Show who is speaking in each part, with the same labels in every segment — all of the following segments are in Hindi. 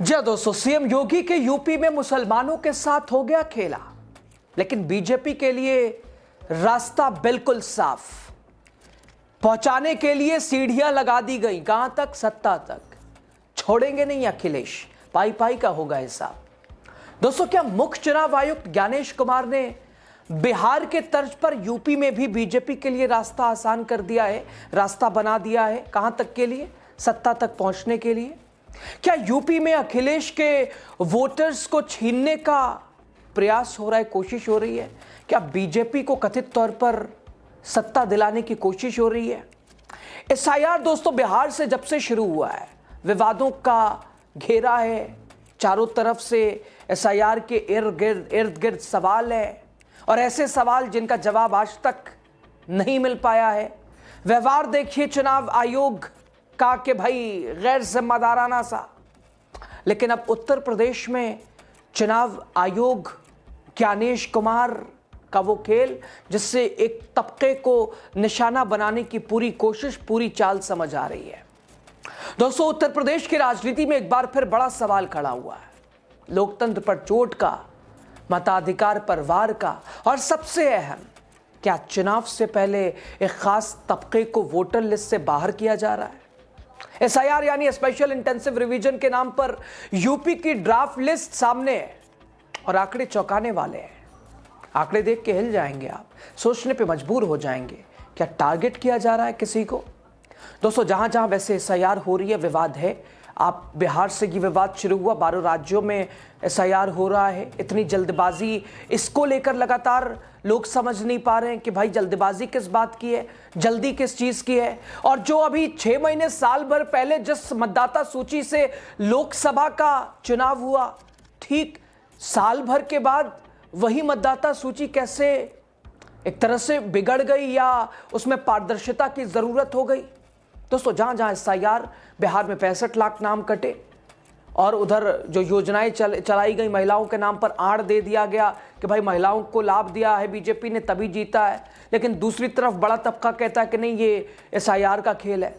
Speaker 1: जी हाँ दोस्तों, सीएम योगी के यूपी में मुसलमानों के साथ हो गया खेला, लेकिन बीजेपी के लिए रास्ता बिल्कुल साफ। पहुंचाने के लिए सीढ़ियां लगा दी गई, कहां तक? सत्ता तक। छोड़ेंगे नहीं अखिलेश, पाई पाई का होगा हिसाब। दोस्तों, क्या मुख्य चुनाव आयुक्त ज्ञानेश कुमार ने बिहार के तर्ज पर यूपी में भी बीजेपी के लिए रास्ता आसान कर दिया है, रास्ता बना दिया है? कहां तक के लिए? सत्ता तक पहुंचने के लिए। क्या यूपी में अखिलेश के वोटर्स को छीनने का प्रयास हो रहा है, कोशिश हो रही है? क्या बीजेपी को कथित तौर पर सत्ता दिलाने की कोशिश हो रही है? एसआईआर दोस्तों बिहार से जब से शुरू हुआ है, विवादों का घेरा है। चारों तरफ से एसआईआर के इर्द गिर्द सवाल है, और ऐसे सवाल जिनका जवाब आज तक नहीं मिल पाया है। व्यवहार देखिए चुनाव आयोग का कि भाई गैर जिम्मेदाराना सा। लेकिन अब उत्तर प्रदेश में चुनाव आयोग ज्ञानेश कुमार का वो खेल, जिससे एक तबके को निशाना बनाने की पूरी कोशिश, पूरी चाल समझ आ रही है। दोस्तों, उत्तर प्रदेश की राजनीति में एक बार फिर बड़ा सवाल खड़ा हुआ है। लोकतंत्र पर चोट का, मताधिकार पर वार का, और सबसे अहम, क्या चुनाव से पहले एक खास तबके को वोटर लिस्ट से बाहर किया जा रहा है? एसआईआर यानी स्पेशल इंटेंसिव रिवीजन के नाम पर यूपी की ड्राफ्ट लिस्ट सामने है, और आंकड़े चौंकाने वाले हैं। आंकड़े देख के हिल जाएंगे, आप सोचने पे मजबूर हो जाएंगे। क्या टारगेट किया जा रहा है किसी को? दोस्तों, जहां जहां वैसे एसआईआर हो रही है, विवाद है। आप बिहार से ये विवाद शुरू हुआ, 12 राज्यों में एसआईआर हो रहा है। इतनी जल्दबाजी, इसको लेकर लगातार लोग समझ नहीं पा रहे हैं कि भाई जल्दबाजी किस बात की है, जल्दी किस चीज की है। और जो अभी 6 महीने, साल भर पहले जिस मतदाता सूची से लोकसभा का चुनाव हुआ, ठीक साल भर के बाद वही मतदाता सूची कैसे एक तरह से बिगड़ गई, या उसमें पारदर्शिता की जरूरत हो गई? दोस्तों, जहां जहां एसआईआर, बिहार में 65 लाख नाम कटे, और उधर जो योजनाएं चलाई गई महिलाओं के नाम पर, आड़ दे दिया गया कि भाई महिलाओं को लाभ दिया है बीजेपी ने तभी जीता है। लेकिन दूसरी तरफ बड़ा तबका कहता है कि नहीं, ये एसआईआर का खेल है।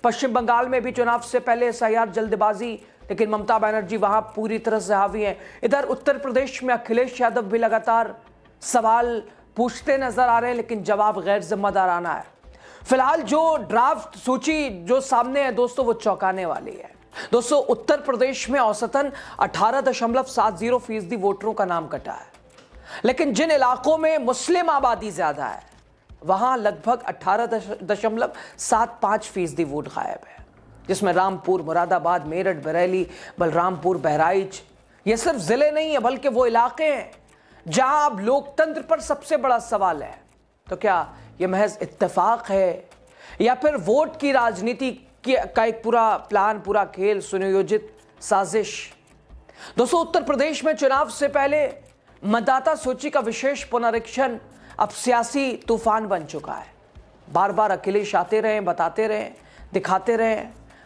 Speaker 1: पश्चिम बंगाल में भी चुनाव से पहले एसआईआर जल्दबाजी, लेकिन ममता बनर्जी वहां पूरी तरह से हावी हैं। इधर उत्तर प्रदेश में अखिलेश यादव भी लगातार सवाल पूछते नजर आ रहे हैं, लेकिन जवाब गैर जिम्मेदाराना है। फिलहाल जो ड्राफ्ट सूची जो सामने है दोस्तों, वो चौंकाने वाली है। दोस्तों, उत्तर प्रदेश में औसतन 18.70% वोटरों का नाम कटा है, लेकिन जिन इलाकों में मुस्लिम आबादी ज्यादा है, वहां लगभग 18.75% वोट गायब है, जिसमें रामपुर, मुरादाबाद, मेरठ, बरेली, बलरामपुर, बहराइच, ये सिर्फ जिले नहीं है, बल्कि वो इलाके हैं जहां अब लोकतंत्र पर सबसे बड़ा सवाल है। तो क्या यह महज इत्तेफाक है, या फिर वोट की राजनीति का एक पूरा प्लान, पूरा खेल, सुनियोजित साजिश? दोस्तों, उत्तर प्रदेश में चुनाव से पहले मतदाता सूची का विशेष पुनरीक्षण अब सियासी तूफान बन चुका है। बार बार अखिलेश आते रहे, बताते रहे, दिखाते रहे।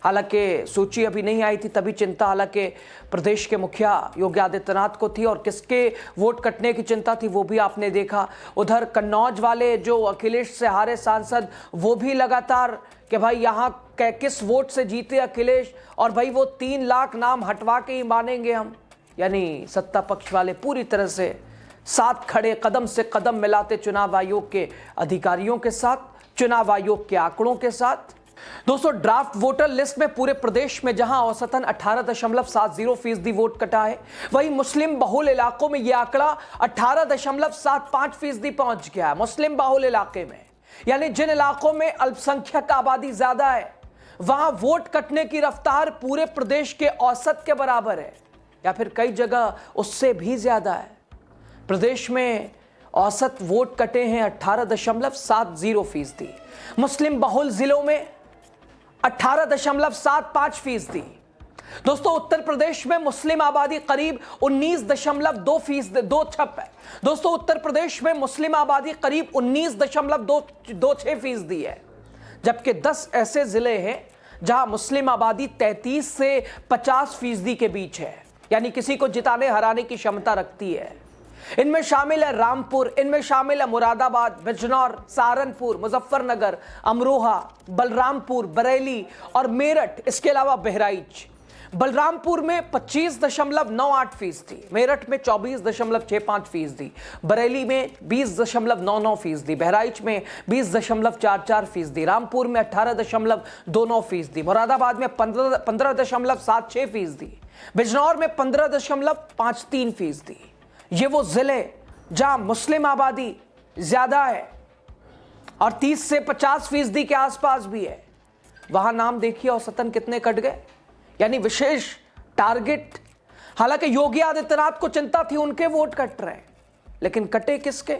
Speaker 1: हालांकि सूची अभी नहीं आई थी, तभी चिंता हालांकि प्रदेश के मुखिया योगी आदित्यनाथ को थी, और किसके वोट कटने की चिंता थी वो भी आपने देखा। उधर कन्नौज वाले जो अखिलेश से हारे सांसद, वो भी लगातार कि भाई यहाँ किस वोट से जीते अखिलेश, और भाई वो 3 लाख नाम हटवा के ही मानेंगे हम। यानी सत्ता पक्ष वाले पूरी तरह से साथ खड़े, कदम से कदम मिलाते चुनाव आयोग के अधिकारियों के साथ, चुनाव आयोग के आंकड़ों के साथ। दोस्तों, ड्राफ्ट वोटर लिस्ट में पूरे प्रदेश में जहां औसतन 18.70% वोट कटा है, वहीं मुस्लिम बहुल इलाकों में यह आंकड़ा 18.75% पहुंच गया है। मुस्लिम बहुल इलाके में, यानी जिन इलाकों में अल्पसंख्यक आबादी ज्यादा है, वहां वोट कटने की रफ्तार पूरे प्रदेश के औसत के बराबर है, या फिर कई जगह उससे भी ज्यादा है। प्रदेश में औसत वोट कटे हैं 18.70%। मुस्लिम बहुल जिलों में 18.75%। दोस्तों, उत्तर प्रदेश में मुस्लिम आबादी करीब 19.2% है। दोस्तों, उत्तर प्रदेश में मुस्लिम आबादी करीब 19.26% है, जबकि 10 ऐसे जिले हैं जहां मुस्लिम आबादी 33 से 50% के बीच है, यानी किसी को जिताने हराने की क्षमता रखती है। इनमें शामिल है रामपुर, इनमें शामिल है मुरादाबाद, बिजनौर, सहारनपुर, मुजफ्फरनगर, अमरोहा, बलरामपुर, बरेली और मेरठ, इसके अलावा बहराइच। बलरामपुर में 25.98%, मेरठ में 24.65%, बरेली में 20.99%, बहराइच में 20.44%, रामपुर में 18.29%, मुरादाबाद में 15.76%, बिजनौर में 15.53%। ये वो जिले जहां मुस्लिम आबादी ज्यादा है और 30 से 50% के आसपास भी है, वहां नाम देखिए औसतन कितने कट गए, यानी विशेष टारगेट। हालांकि योगी आदित्यनाथ को चिंता थी उनके वोट कट रहे हैं, लेकिन कटे किसके?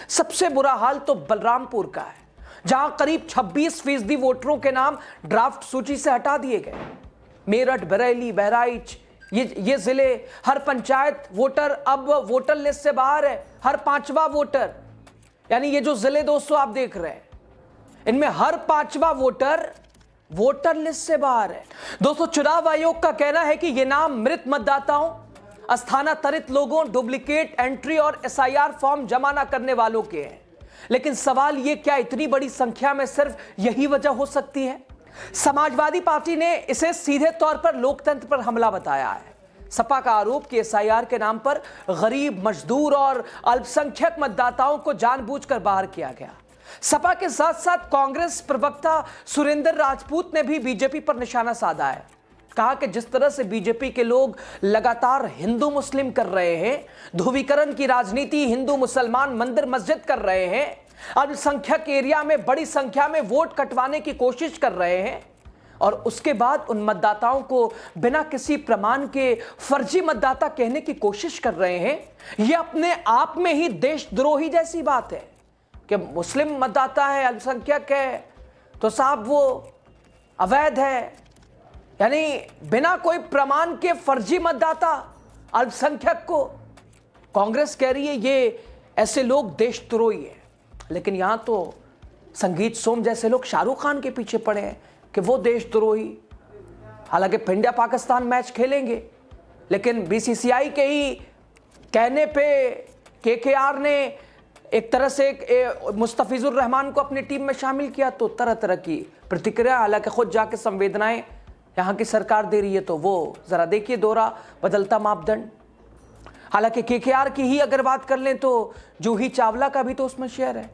Speaker 1: सबसे बुरा हाल तो बलरामपुर का है, जहां करीब 26% वोटरों के नाम ड्राफ्ट सूची से हटा दिए गए। मेरठ, बरेली, बहराइच, ये जिले, हर पंचायत वोटर अब वोटर लिस्ट से बाहर है, हर 5वां वोटर। यानी ये जो जिले दोस्तों आप देख रहे हैं, इनमें हर 5वां वोटर लिस्ट से बाहर है। दोस्तों, चुनाव आयोग का कहना है कि ये नाम मृत मतदाताओं, स्थानांतरित लोगों, डुप्लीकेट एंट्री और एसआईआर फॉर्म जमा न करने वालों के हैं। लेकिन सवाल ये, क्या इतनी बड़ी संख्या में सिर्फ यही वजह हो सकती है? समाजवादी पार्टी ने इसे सीधे तौर पर लोकतंत्र पर हमला बताया है। सपा का आरोप कि एसआईआर के नाम पर गरीब, मजदूर और अल्पसंख्यक मतदाताओं को जानबूझकर बाहर किया गया। सपा के साथ साथ कांग्रेस प्रवक्ता सुरेंद्र राजपूत ने भी बीजेपी पर निशाना साधा है। कहा कि जिस तरह से बीजेपी के लोग लगातार हिंदू मुस्लिम कर रहे हैं, ध्रुवीकरण की राजनीति, हिंदू मुसलमान मंदिर मस्जिद कर रहे हैं, अल्पसंख्यक एरिया में बड़ी संख्या में वोट कटवाने की कोशिश कर रहे हैं, और उसके बाद उन मतदाताओं को बिना किसी प्रमाण के फर्जी मतदाता कहने की कोशिश कर रहे हैं, यह अपने आप में ही देशद्रोही जैसी बात है। कि मुस्लिम मतदाता है, अल्पसंख्यक है, तो साहब वो अवैध है, यानी बिना कोई प्रमाण के फर्जी मतदाता अल्पसंख्यक को कांग्रेस कह रही है ये ऐसे लोग देशद्रोही है। लेकिन यहां तो संगीत सोम जैसे लोग शाहरुख खान के पीछे पड़े हैं कि वो देशद्रोही। हालांकि इंडिया पाकिस्तान मैच खेलेंगे, लेकिन बीसीसीआई के ही कहने पे केकेआर ने एक तरह से मुस्तफिजुर रहमान को अपनी टीम में शामिल किया, तो तरह तरह की प्रतिक्रिया। हालांकि खुद जाके संवेदनाएं यहाँ की सरकार दे रही है, तो वो जरा देखिए दोहरा बदलता मापदंड। हालांकि केकेआर की ही अगर बात कर लें तो जूही चावला का भी तो उसमें शेयर है,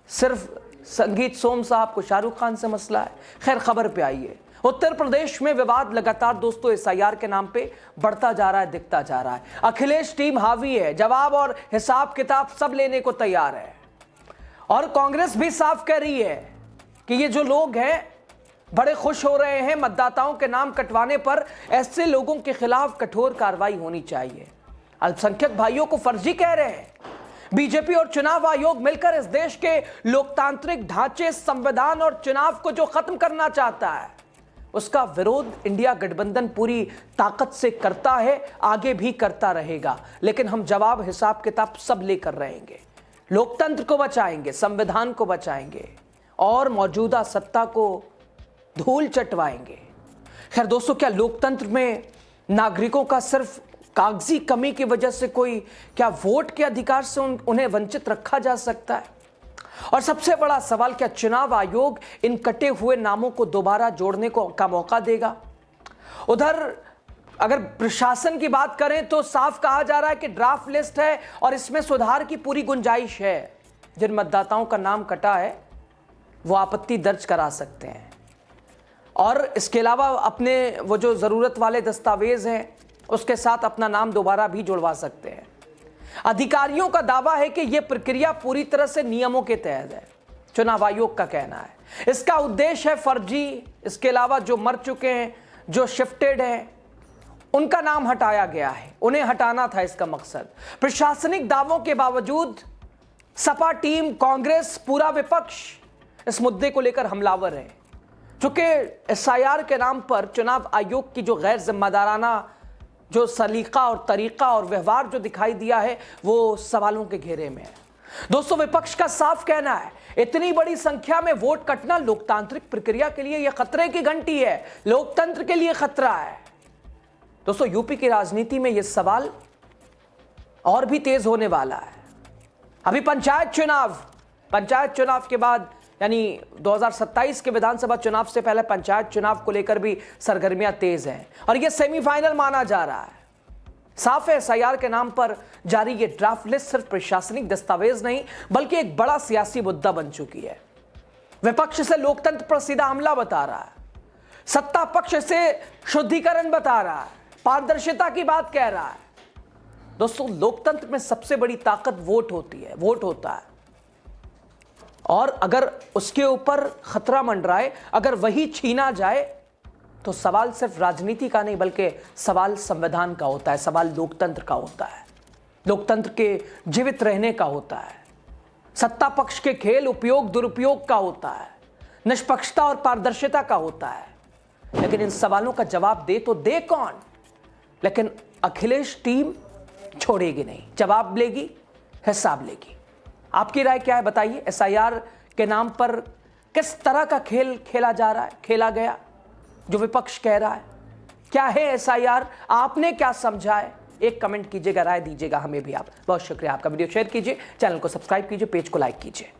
Speaker 1: सिर्फ संगीत सोम साहब को शाहरुख खान से मसला है। खैर, खबर पे आइए। उत्तर प्रदेश में विवाद लगातार दोस्तों एसआईआर के नाम पे बढ़ता जा रहा है, दिखता जा रहा है। अखिलेश टीम हावी है, जवाब और हिसाब किताब सब लेने को तैयार है, और कांग्रेस भी साफ कह रही है कि ये जो लोग हैं बड़े खुश हो रहे हैं मतदाताओं के नाम कटवाने पर, ऐसे लोगों के खिलाफ कठोर कार्रवाई होनी चाहिए। अल्पसंख्यक भाइयों को फर्जी कह रहे हैं। बीजेपी और चुनाव आयोग मिलकर इस देश के लोकतांत्रिक ढांचे, संविधान और चुनाव को जो खत्म करना चाहता है, उसका विरोध इंडिया गठबंधन पूरी ताकत से करता है, आगे भी करता रहेगा। लेकिन हम जवाब, हिसाब किताब सब लेकर रहेंगे, लोकतंत्र को बचाएंगे, संविधान को बचाएंगे और मौजूदा सत्ता को धूल चटवाएंगे। खैर दोस्तों, क्या लोकतंत्र में नागरिकों का सिर्फ कागजी कमी की वजह से कोई क्या वोट के अधिकार से उन्हें वंचित रखा जा सकता है? और सबसे बड़ा सवाल, क्या चुनाव आयोग इन कटे हुए नामों को दोबारा जोड़ने का मौका देगा? उधर अगर प्रशासन की बात करें तो साफ कहा जा रहा है कि ड्राफ्ट लिस्ट है और इसमें सुधार की पूरी गुंजाइश है। जिन मतदाताओं का नाम कटा है वो आपत्ति दर्ज करा सकते हैं, और इसके अलावा अपने वो जो जरूरत वाले दस्तावेज हैं उसके साथ अपना नाम दोबारा भी जुड़वा सकते हैं। अधिकारियों का दावा है कि यह प्रक्रिया पूरी तरह से नियमों के तहत है, चुनाव आयोग का कहना है। इसका उद्देश्य है फर्जी, इसके अलावा जो मर चुके हैं, जो शिफ्टेड हैं, उनका नाम हटाया गया है, उन्हें हटाना था इसका मकसद। प्रशासनिक दावों के बावजूद सपा टीम, कांग्रेस, पूरा विपक्ष इस मुद्दे को लेकर हमलावर है। चूंकि एसआईआर के नाम पर चुनाव आयोग की जो गैर जिम्मेदाराना जो सलीका और तरीका और व्यवहार जो दिखाई दिया है, वो सवालों के घेरे में है। दोस्तों, विपक्ष का साफ कहना है, इतनी बड़ी संख्या में वोट कटना लोकतांत्रिक प्रक्रिया के लिए यह खतरे की घंटी है, लोकतंत्र के लिए खतरा है। दोस्तों, यूपी की राजनीति में यह सवाल और भी तेज होने वाला है। अभी पंचायत चुनाव के बाद यानी 2027 के विधानसभा चुनाव से पहले पंचायत चुनाव को लेकर भी सरगर्मियां तेज हैं और यह सेमीफाइनल माना जा रहा है। साफ है एसआईआर के नाम पर जारी ये ड्राफ्ट लिस्ट सिर्फ प्रशासनिक दस्तावेज नहीं बल्कि एक बड़ा सियासी मुद्दा बन चुकी है। विपक्ष से लोकतंत्र पर सीधा हमला बता रहा है, सत्ता पक्ष से शुद्धिकरण बता रहा है, पारदर्शिता की बात कह रहा है। दोस्तों, लोकतंत्र में सबसे बड़ी ताकत वोट होती है, वोट होता है और अगर उसके ऊपर खतरा मंडराए, अगर वही छीना जाए तो सवाल सिर्फ राजनीति का नहीं बल्कि सवाल संविधान का होता है, सवाल लोकतंत्र का होता है, लोकतंत्र के जीवित रहने का होता है। सत्ता पक्ष के खेल उपयोग दुरुपयोग का होता है, निष्पक्षता और पारदर्शिता का होता है। लेकिन इन सवालों का जवाब दे तो दे कौन? लेकिन अखिलेश टीम छोड़ेगी नहीं, जवाब लेगी, हिसाब लेगी। आपकी राय क्या है बताइए। एसआईआर के नाम पर किस तरह का खेल खेला जा रहा है, खेला गया जो विपक्ष कह रहा है? क्या है एसआईआर? आपने क्या समझा है? एक कमेंट कीजिएगा, राय दीजिएगा हमें भी आप। बहुत शुक्रिया आपका। वीडियो शेयर कीजिए, चैनल को सब्सक्राइब कीजिए, पेज को लाइक कीजिए।